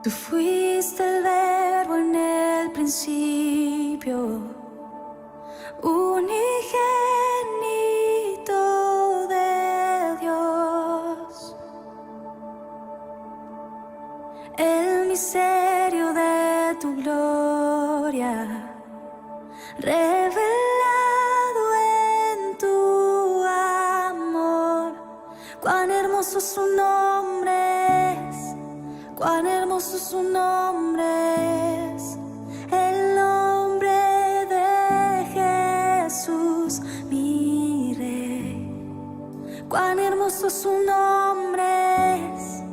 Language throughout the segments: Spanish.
Tú fuiste el verbo en el principio, unigénito de Dios. El misterio de tu gloria, revelado en tu amor. Cuán hermoso su nombre es, cuán hermoso su nombre es, el nombre de Jesús, mi Rey. Cuán hermoso su nombre es,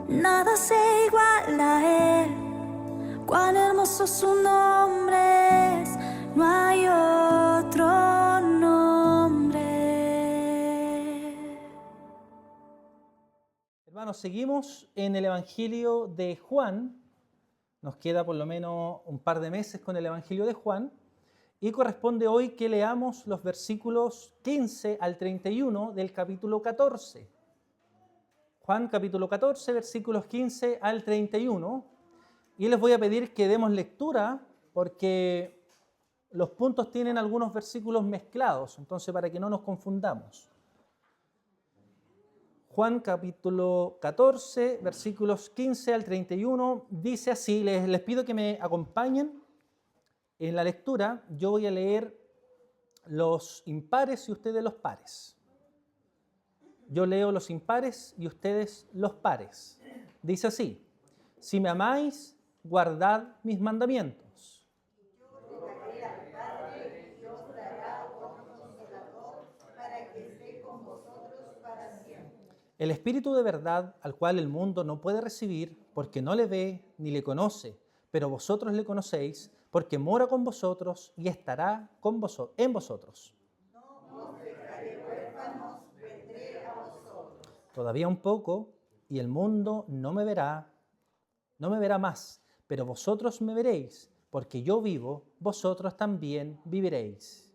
nada se iguala a él. Cuán hermoso su nombre es, no hay otro nombre. Hermanos, seguimos en el Evangelio de Juan. Nos queda por lo menos un par de meses con el Evangelio de Juan y corresponde hoy que leamos los versículos 15 al 31 del capítulo 14. Juan capítulo 14, versículos 15 al 31. Y les voy a pedir que demos lectura porque los puntos tienen algunos versículos mezclados, entonces para que no nos confundamos. Juan capítulo 14, versículos 15 al 31, dice así, les pido que me acompañen en la lectura. Yo voy a leer los impares y ustedes los pares. Yo leo los impares y ustedes los pares. Dice así: si me amáis, guardad mis mandamientos. El Espíritu de verdad, al cual el mundo no puede recibir, porque no le ve ni le conoce, pero vosotros le conocéis, porque mora con vosotros y estará con en vosotros. No os dejaré huérfanos, vendré a vosotros. Todavía un poco, y el mundo no me verá más, pero vosotros me veréis, porque yo vivo, vosotros también viviréis.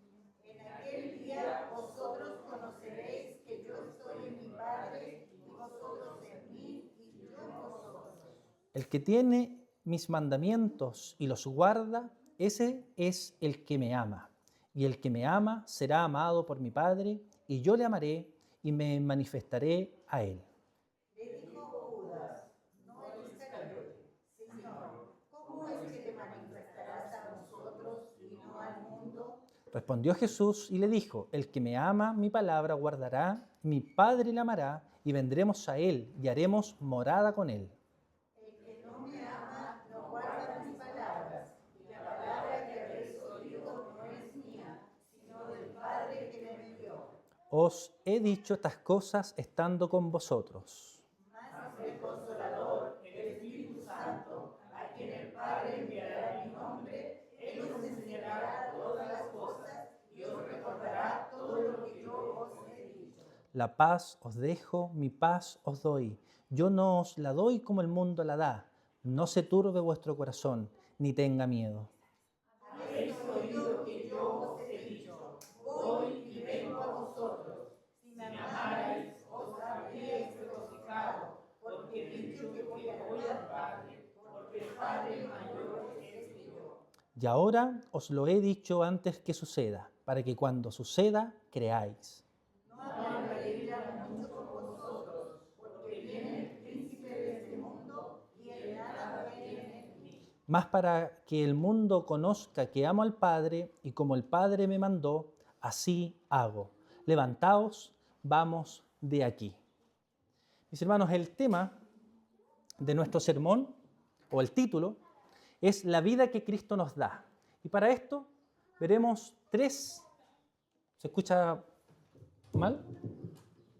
El que tiene mis mandamientos y los guarda, ese es el que me ama. Y el que me ama será amado por mi Padre, y yo le amaré y me manifestaré a él. Le dijo Judas, no Iscariote: Señor, ¿cómo es que te manifestarás a nosotros y no al mundo? Respondió Jesús y le dijo: el que me ama, mi palabra guardará, mi Padre le amará, y vendremos a él y haremos morada con él. Os he dicho estas cosas estando con vosotros. Mas el Consolador, el Espíritu Santo, a quien el Padre enviará en mi nombre, Él os enseñará todas las cosas y os recordará todo lo que yo os he dicho. La paz os dejo, mi paz os doy. Yo no os la doy como el mundo la da. No se turbe vuestro corazón, ni tenga miedo. Habéis oído que yo os he dicho: voy y vengo a vosotros. Si me amarais, os habríais regocijado, porque he dicho que voy al Padre, porque el Padre mayor es que yo. Y ahora os lo he dicho antes que suceda, para que cuando suceda, creáis. No hablaré ya mucho con vosotros, porque viene el príncipe de este mundo, y él nada tiene en mí. Mas para que el mundo conozca que amo al Padre, y como el Padre me mandó, así hago. Levantaos, vamos de aquí. Mis hermanos, el tema de nuestro sermón, o el título, es la vida que Cristo nos da. Y para esto veremos tres. ¿Se escucha mal?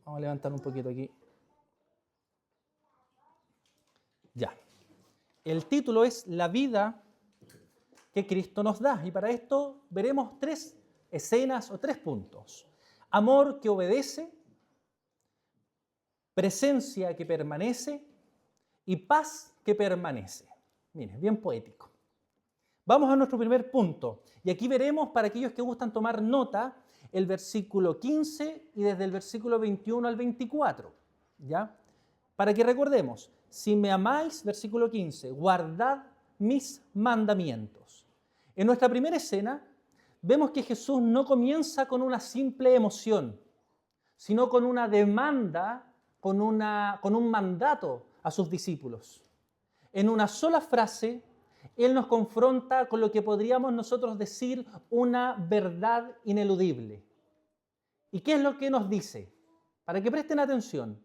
Vamos a levantar un poquito aquí. Ya. El título es la vida que Cristo nos da. Y para esto veremos tres escenas o tres puntos. Amor que obedece, presencia que permanece y paz que permanece. Miren, bien poético. Vamos a nuestro primer punto. Y aquí veremos, para aquellos que gustan tomar nota, el versículo 15 y desde el versículo 21 al 24. ¿Ya? Para que recordemos, si me amáis, versículo 15, guardad mis mandamientos. En nuestra primera escena, vemos que Jesús no comienza con una simple emoción, sino con una demanda, con un mandato a sus discípulos. En una sola frase, Él nos confronta con lo que podríamos nosotros decir una verdad ineludible. ¿Y qué es lo que nos dice? Para que presten atención.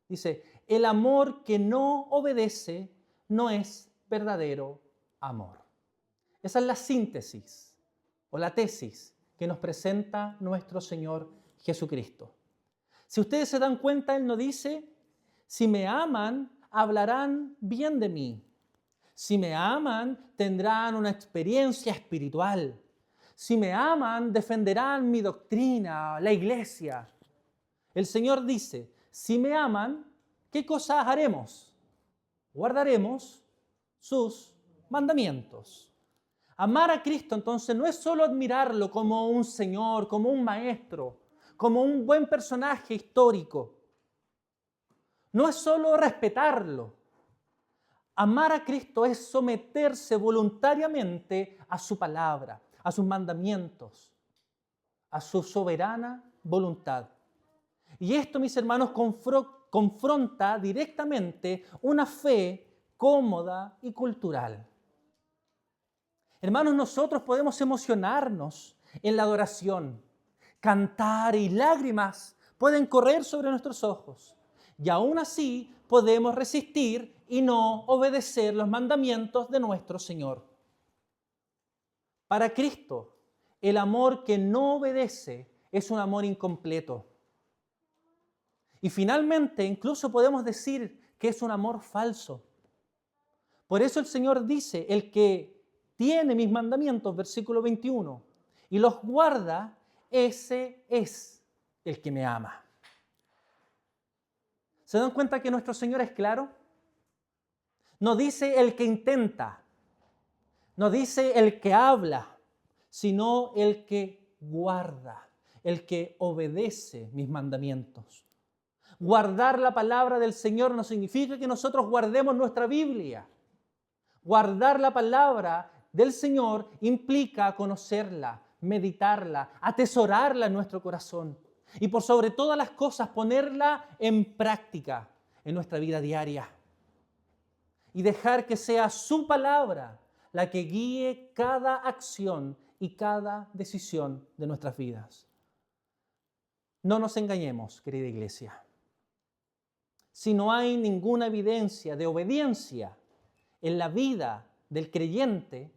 Dice, el amor que no obedece no es verdadero amor. Esa es la síntesis o la tesis que nos presenta nuestro Señor Jesucristo. Si ustedes se dan cuenta, Él no dice, si me aman, hablarán bien de mí. Si me aman, tendrán una experiencia espiritual. Si me aman, defenderán mi doctrina, la iglesia. El Señor dice, si me aman, ¿qué cosas haremos? Guardaremos sus mandamientos. Amar a Cristo, entonces, no es solo admirarlo como un Señor, como un maestro, como un buen personaje histórico. No es solo respetarlo. Amar a Cristo es someterse voluntariamente a su palabra, a sus mandamientos, a su soberana voluntad. Y esto, mis hermanos, confronta directamente una fe cómoda y cultural. Hermanos, nosotros podemos emocionarnos en la adoración, cantar y lágrimas pueden correr sobre nuestros ojos. Y aún así podemos resistir y no obedecer los mandamientos de nuestro Señor. Para Cristo, el amor que no obedece es un amor incompleto. Y finalmente, incluso podemos decir que es un amor falso. Por eso el Señor dice, el que tiene mis mandamientos, versículo 21, y los guarda, ese es el que me ama. ¿Se dan cuenta que nuestro Señor es claro? No dice el que intenta, no dice el que habla, sino el que guarda, el que obedece mis mandamientos. Guardar la palabra del Señor no significa que nosotros guardemos nuestra Biblia. Guardar la palabra del Señor implica conocerla, meditarla, atesorarla en nuestro corazón y por sobre todas las cosas ponerla en práctica en nuestra vida diaria y dejar que sea su palabra la que guíe cada acción y cada decisión de nuestras vidas. No nos engañemos, querida iglesia. Si no hay ninguna evidencia de obediencia en la vida del creyente,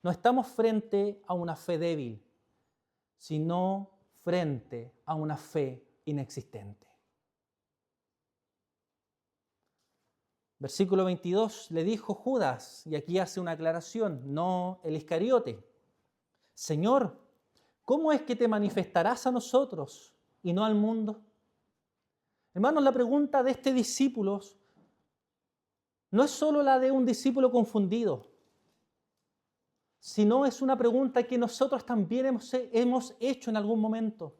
no estamos frente a una fe débil, sino frente a una fe inexistente. Versículo 22, le dijo Judas, y aquí hace una aclaración, no el Iscariote: Señor, ¿cómo es que te manifestarás a nosotros y no al mundo? Hermanos, la pregunta de este discípulo no es solo la de un discípulo confundido, sino es una pregunta que nosotros también hemos hecho en algún momento.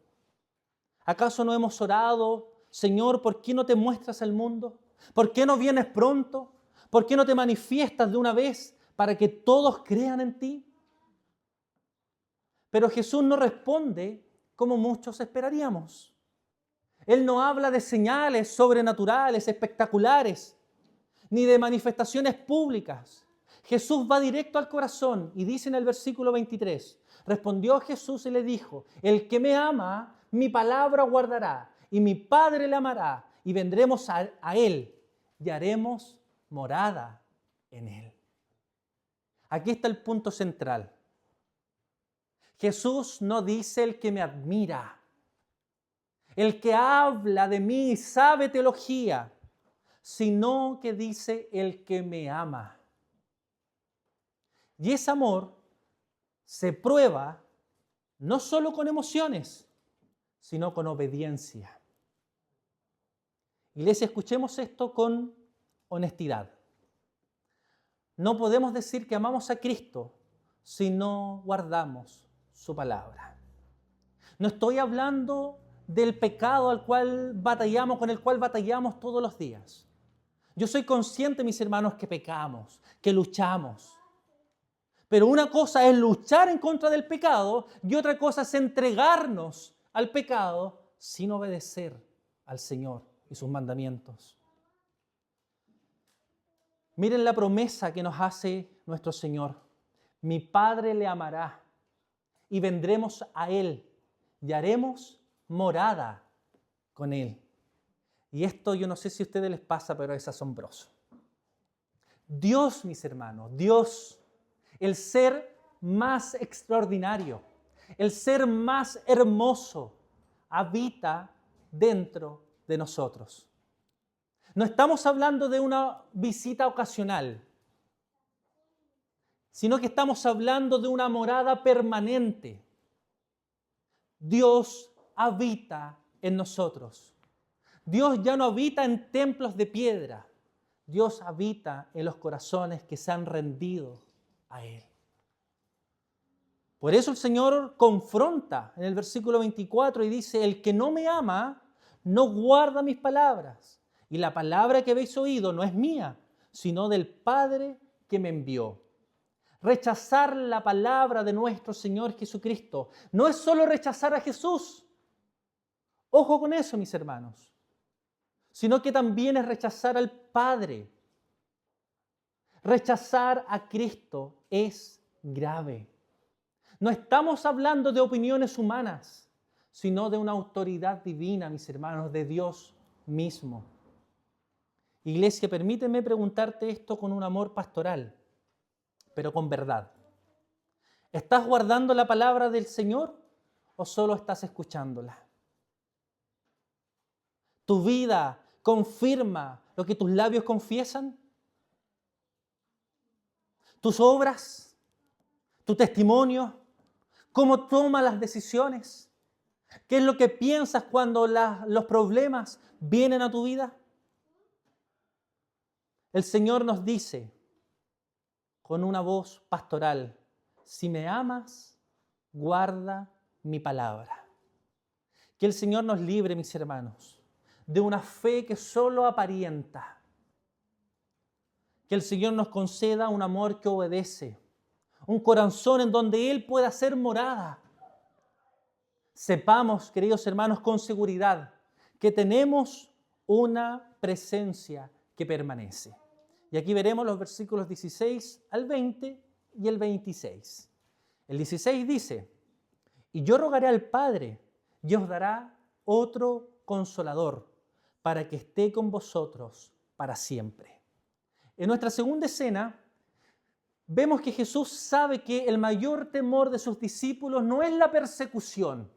¿Acaso no hemos orado, Señor, ¿por qué no te muestras al mundo? ¿Por qué no vienes pronto? ¿Por qué no te manifiestas de una vez para que todos crean en ti? Pero Jesús no responde como muchos esperaríamos. Él no habla de señales sobrenaturales, espectaculares, ni de manifestaciones públicas. Jesús va directo al corazón y dice en el versículo 23, respondió Jesús y le dijo, el que me ama, mi palabra guardará, y mi Padre le amará, y vendremos a Él, y haremos morada en Él. Aquí está el punto central. Jesús no dice el que me admira, el que habla de mí y sabe teología, sino que dice el que me ama. Y ese amor se prueba no solo con emociones, sino con obediencia. Iglesia, escuchemos esto con honestidad. No podemos decir que amamos a Cristo si no guardamos su palabra. No estoy hablando del pecado con el cual batallamos todos los días. Yo soy consciente, mis hermanos, que pecamos, que luchamos. Pero una cosa es luchar en contra del pecado y otra cosa es entregarnos al pecado sin obedecer al Señor y sus mandamientos. Miren la promesa que nos hace nuestro Señor. Mi Padre le amará y vendremos a Él y haremos morada con Él. Y esto yo no sé si a ustedes les pasa, pero es asombroso. Dios, mis hermanos, Dios, el ser más extraordinario, el ser más hermoso, habita dentro de nosotros. No estamos hablando de una visita ocasional, sino que estamos hablando de una morada permanente. Dios habita en nosotros. Dios ya no habita en templos de piedra. Dios habita en los corazones que se han rendido a Él. Por eso el Señor confronta en el versículo 24 y dice, el que no me ama, no guarda mis palabras. Y la palabra que habéis oído no es mía, sino del Padre que me envió. Rechazar la palabra de nuestro Señor Jesucristo no es solo rechazar a Jesús. Ojo con eso, mis hermanos. Sino que también es rechazar al Padre. Rechazar a Cristo es grave. No estamos hablando de opiniones humanas, sino de una autoridad divina, mis hermanos, de Dios mismo. Iglesia, permíteme preguntarte esto con un amor pastoral, pero con verdad. ¿Estás guardando la palabra del Señor o solo estás escuchándola? ¿Tu vida confirma lo que tus labios confiesan? ¿Tus obras? ¿Tu testimonio? ¿Cómo tomas las decisiones? ¿Qué es lo que piensas cuando los problemas vienen a tu vida? El Señor nos dice con una voz pastoral, si me amas, guarda mi palabra. Que el Señor nos libre, mis hermanos, de una fe que solo aparenta. Que el Señor nos conceda un amor que obedece, un corazón en donde Él pueda hacer morada. Sepamos, queridos hermanos, con seguridad que tenemos una presencia que permanece. Y aquí veremos los versículos 16 al 20 y el 26. El 16 dice, y yo rogaré al Padre y os dará otro consolador para que esté con vosotros para siempre. En nuestra segunda escena, vemos que Jesús sabe que el mayor temor de sus discípulos no es la persecución.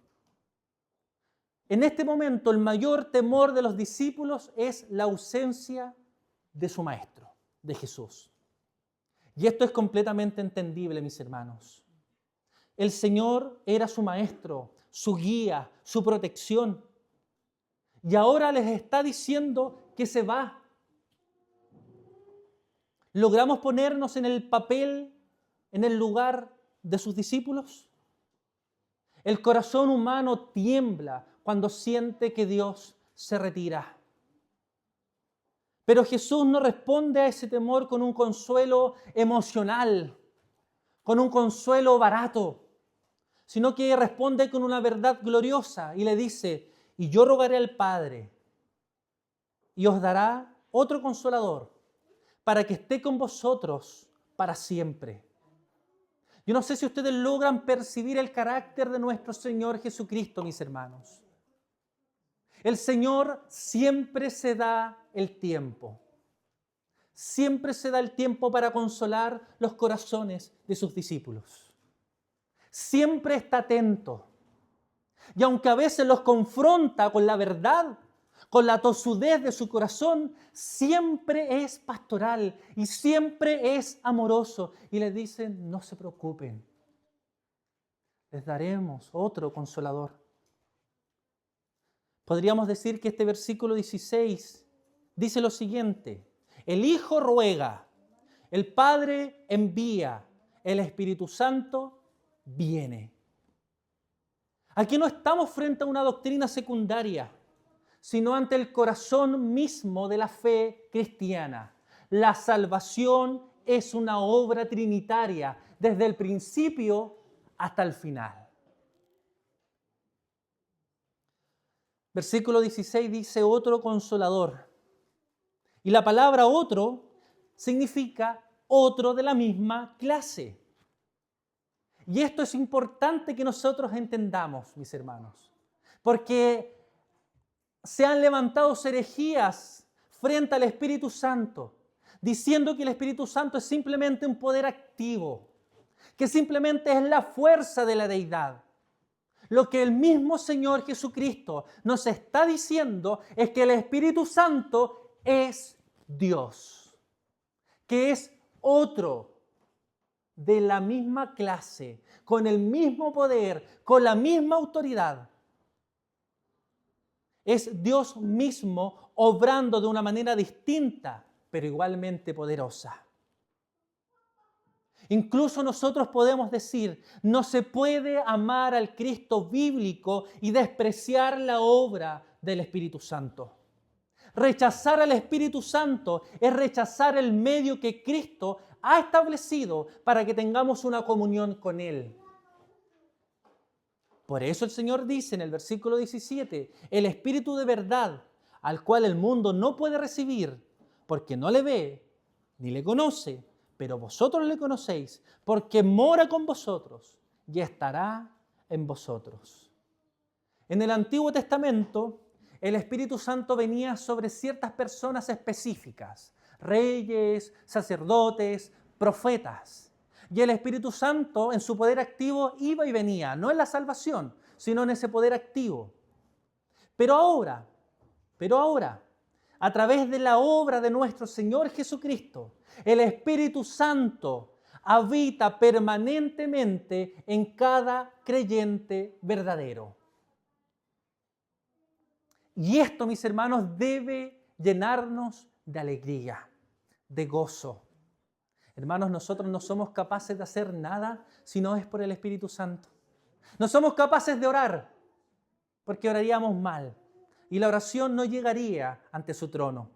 En este momento, el mayor temor de los discípulos es la ausencia de su Maestro, de Jesús. Y esto es completamente entendible, mis hermanos. El Señor era su Maestro, su guía, su protección. Y ahora les está diciendo que se va. ¿Logramos ponernos en el papel, en el lugar de sus discípulos? El corazón humano tiembla cuando siente que Dios se retira. Pero Jesús no responde a ese temor con un consuelo emocional, con un consuelo barato, sino que responde con una verdad gloriosa y le dice, y yo rogaré al Padre y os dará otro consolador para que esté con vosotros para siempre. Yo no sé si ustedes logran percibir el carácter de nuestro Señor Jesucristo, mis hermanos. El Señor siempre se da el tiempo. Siempre se da el tiempo para consolar los corazones de sus discípulos. Siempre está atento. Y aunque a veces los confronta con la verdad, con la tosudez de su corazón, siempre es pastoral y siempre es amoroso. Y les dicen, no se preocupen, les daremos otro consolador. Podríamos decir que este versículo 16 dice lo siguiente, el Hijo ruega, el Padre envía, el Espíritu Santo viene. Aquí no estamos frente a una doctrina secundaria, sino ante el corazón mismo de la fe cristiana. La salvación es una obra trinitaria, desde el principio hasta el final. Versículo 16 dice otro consolador. Y la palabra otro significa otro de la misma clase. Y esto es importante que nosotros entendamos, mis hermanos, porque se han levantado herejías frente al Espíritu Santo, diciendo que el Espíritu Santo es simplemente un poder activo, que simplemente es la fuerza de la deidad. Lo que el mismo Señor Jesucristo nos está diciendo es que el Espíritu Santo es Dios, que es otro de la misma clase, con el mismo poder, con la misma autoridad. Es Dios mismo obrando de una manera distinta, pero igualmente poderosa. Incluso nosotros podemos decir, no se puede amar al Cristo bíblico y despreciar la obra del Espíritu Santo. Rechazar al Espíritu Santo es rechazar el medio que Cristo ha establecido para que tengamos una comunión con Él. Por eso el Señor dice en el versículo 17, el Espíritu de verdad, al cual el mundo no puede recibir, porque no le ve ni le conoce, pero vosotros le conocéis, porque mora con vosotros y estará en vosotros. En el Antiguo Testamento, el Espíritu Santo venía sobre ciertas personas específicas, reyes, sacerdotes, profetas. Y el Espíritu Santo, en su poder activo, iba y venía, no en la salvación, sino en ese poder activo. Pero ahora, a través de la obra de nuestro Señor Jesucristo, el Espíritu Santo habita permanentemente en cada creyente verdadero. Y esto, mis hermanos, debe llenarnos de alegría, de gozo. Hermanos, nosotros no somos capaces de hacer nada si no es por el Espíritu Santo. No somos capaces de orar porque oraríamos mal y la oración no llegaría ante su trono.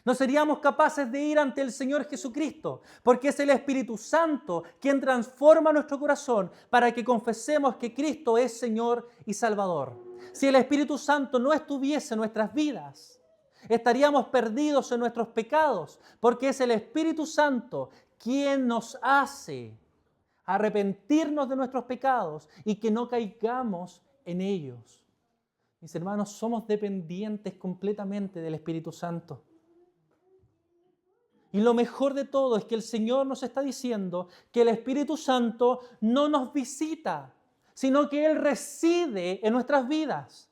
No seríamos capaces de ir ante el Señor Jesucristo porque es el Espíritu Santo quien transforma nuestro corazón para que confesemos que Cristo es Señor y Salvador. Si el Espíritu Santo no estuviese en nuestras vidas, estaríamos perdidos en nuestros pecados porque es el Espíritu Santo quien nos hace arrepentirnos de nuestros pecados y que no caigamos en ellos. Mis hermanos, somos dependientes completamente del Espíritu Santo. Y lo mejor de todo es que el Señor nos está diciendo que el Espíritu Santo no nos visita, sino que Él reside en nuestras vidas.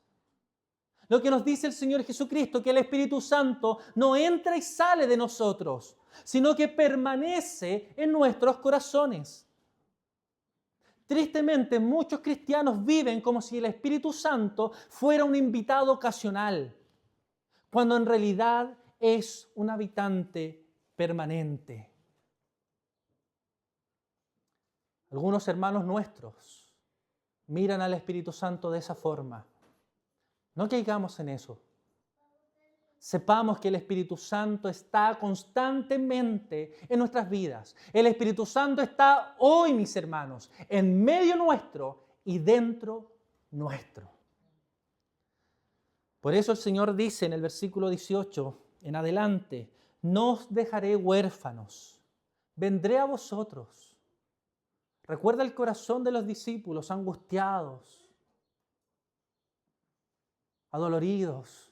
Lo que nos dice el Señor Jesucristo, que el Espíritu Santo no entra y sale de nosotros, sino que permanece en nuestros corazones. Tristemente, muchos cristianos viven como si el Espíritu Santo fuera un invitado ocasional, cuando en realidad es un habitante permanente. Algunos hermanos nuestros miran al Espíritu Santo de esa forma. No caigamos en eso. Sepamos que el Espíritu Santo está constantemente en nuestras vidas. El Espíritu Santo está hoy, mis hermanos, en medio nuestro y dentro nuestro. Por eso el Señor dice en el versículo 18 en adelante, no os dejaré huérfanos, vendré a vosotros. Recuerda el corazón de los discípulos angustiados, adoloridos,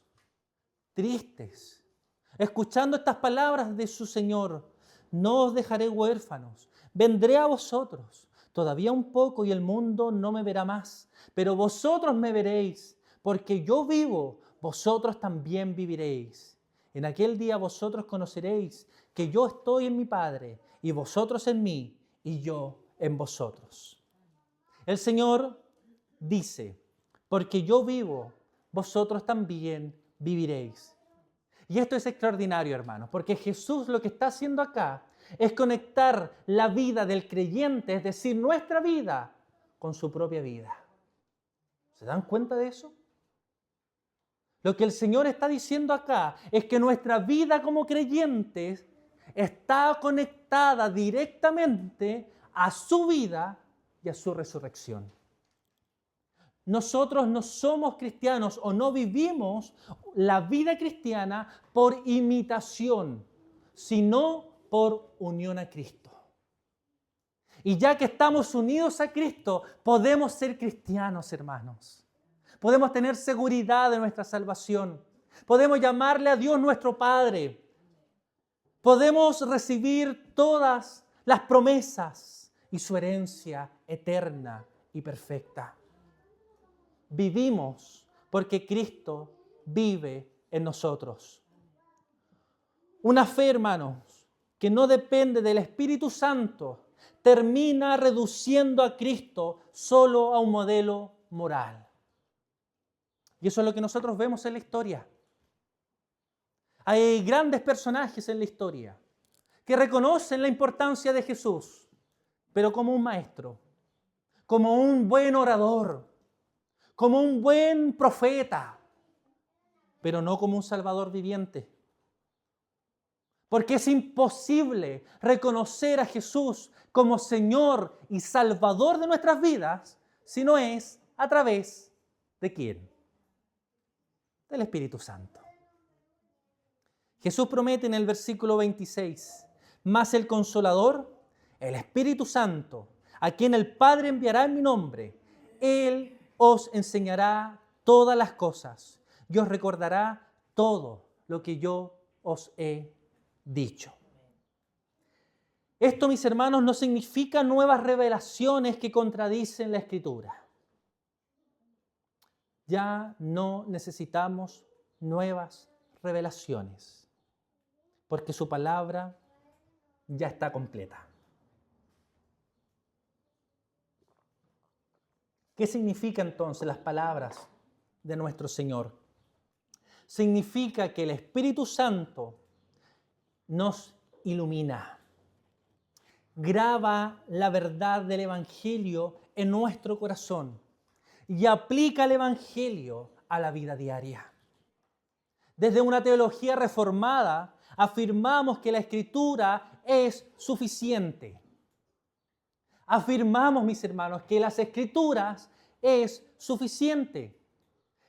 tristes, escuchando estas palabras de su Señor. No os dejaré huérfanos, vendré a vosotros. Todavía un poco y el mundo no me verá más, pero vosotros me veréis, porque yo vivo, vosotros también viviréis. En aquel día vosotros conoceréis que yo estoy en mi Padre, y vosotros en mí, y yo en vosotros. El Señor dice, porque yo vivo, vosotros también viviréis. Y esto es extraordinario, hermanos, porque Jesús lo que está haciendo acá es conectar la vida del creyente, es decir, nuestra vida, con su propia vida. ¿Se dan cuenta de eso? Lo que el Señor está diciendo acá es que nuestra vida como creyentes está conectada directamente a su vida y a su resurrección. Nosotros no somos cristianos o no vivimos la vida cristiana por imitación, sino por unión a Cristo. Y ya que estamos unidos a Cristo, podemos ser cristianos, hermanos. Podemos tener seguridad de nuestra salvación. Podemos llamarle a Dios nuestro Padre. Podemos recibir todas las promesas y su herencia eterna y perfecta. Vivimos porque Cristo vive en nosotros. Una fe, hermanos, que no depende del Espíritu Santo, termina reduciendo a Cristo solo a un modelo moral. Y eso es lo que nosotros vemos en la historia. Hay grandes personajes en la historia que reconocen la importancia de Jesús, pero como un maestro, como un buen orador, como un buen profeta, pero no como un Salvador viviente. Porque es imposible reconocer a Jesús como Señor y Salvador de nuestras vidas si no es a través de ¿quién? Del Espíritu Santo. Jesús promete en el versículo 26, mas el Consolador, el Espíritu Santo, a quien el Padre enviará en mi nombre, Él os enseñará todas las cosas y os recordará todo lo que yo os he dicho. Esto, mis hermanos, no significa nuevas revelaciones que contradicen la Escritura. Ya no necesitamos nuevas revelaciones, porque su palabra ya está completa. ¿Qué significa entonces las palabras de nuestro Señor? Significa que el Espíritu Santo nos ilumina, graba la verdad del Evangelio en nuestro corazón y aplica el Evangelio a la vida diaria. Desde una teología reformada afirmamos que la Escritura es suficiente. Afirmamos, mis hermanos, que las Escrituras es suficiente.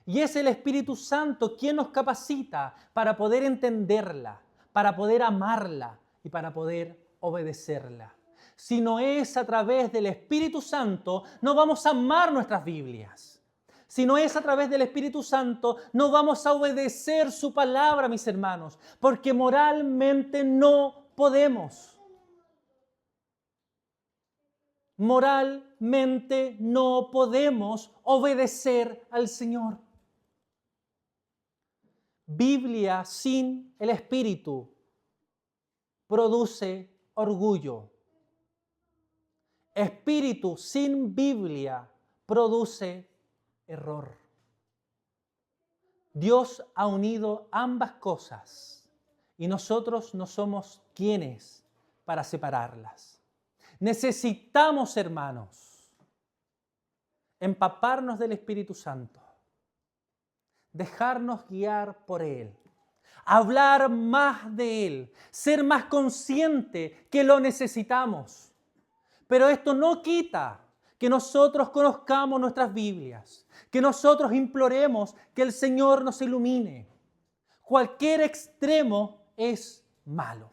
Y es el Espíritu Santo quien nos capacita para poder entenderla, para poder amarla y para poder obedecerla. Si no es a través del Espíritu Santo, no vamos a amar nuestras Biblias. Si no es a través del Espíritu Santo, no vamos a obedecer su palabra, mis hermanos, porque moralmente no podemos. Moralmente no podemos obedecer al Señor. Biblia sin el Espíritu produce orgullo. Espíritu sin Biblia produce error. Dios ha unido ambas cosas y nosotros no somos quienes para separarlas. Necesitamos, hermanos, empaparnos del Espíritu Santo, dejarnos guiar por Él, hablar más de Él, ser más consciente que lo necesitamos. Pero esto no quita que nosotros conozcamos nuestras Biblias, que nosotros imploremos que el Señor nos ilumine. Cualquier extremo es malo.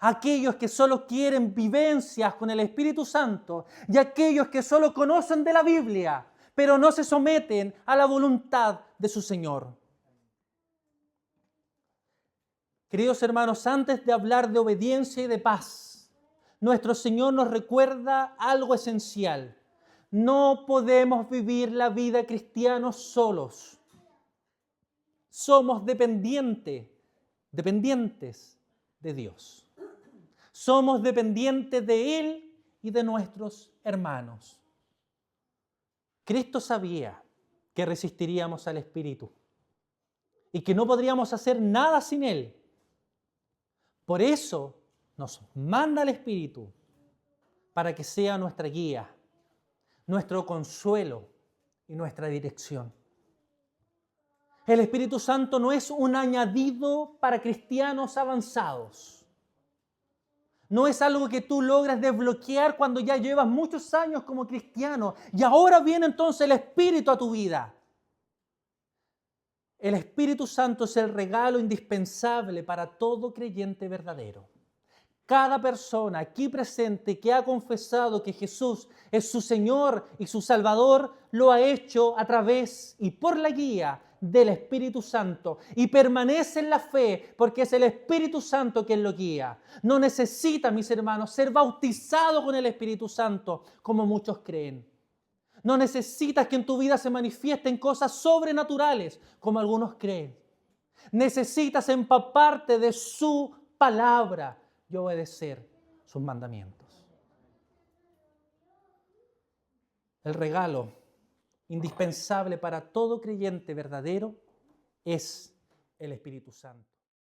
Aquellos que solo quieren vivencias con el Espíritu Santo y aquellos que solo conocen de la Biblia, pero no se someten a la voluntad de su Señor. Queridos hermanos, antes de hablar de obediencia y de paz, nuestro Señor nos recuerda algo esencial. No podemos vivir la vida cristiana solos. Somos dependientes de Dios. Somos dependientes de Él y de nuestros hermanos. Cristo sabía que resistiríamos al Espíritu y que no podríamos hacer nada sin Él. Por eso nos manda el Espíritu para que sea nuestra guía, nuestro consuelo y nuestra dirección. El Espíritu Santo no es un añadido para cristianos avanzados. No es algo que tú logras desbloquear cuando ya llevas muchos años como cristiano y ahora viene entonces el Espíritu a tu vida. El Espíritu Santo es el regalo indispensable para todo creyente verdadero. Cada persona aquí presente que ha confesado que Jesús es su Señor y su Salvador, lo ha hecho a través y por la guía del Espíritu Santo y permanece en la fe porque es el Espíritu Santo quien lo guía. No necesita, mis hermanos, ser bautizado con el Espíritu Santo como muchos creen. No necesitas que en tu vida se manifiesten cosas sobrenaturales, como algunos creen. Necesitas empaparte de su palabra y obedecer sus mandamientos. El regalo indispensable para todo creyente verdadero es el Espíritu Santo.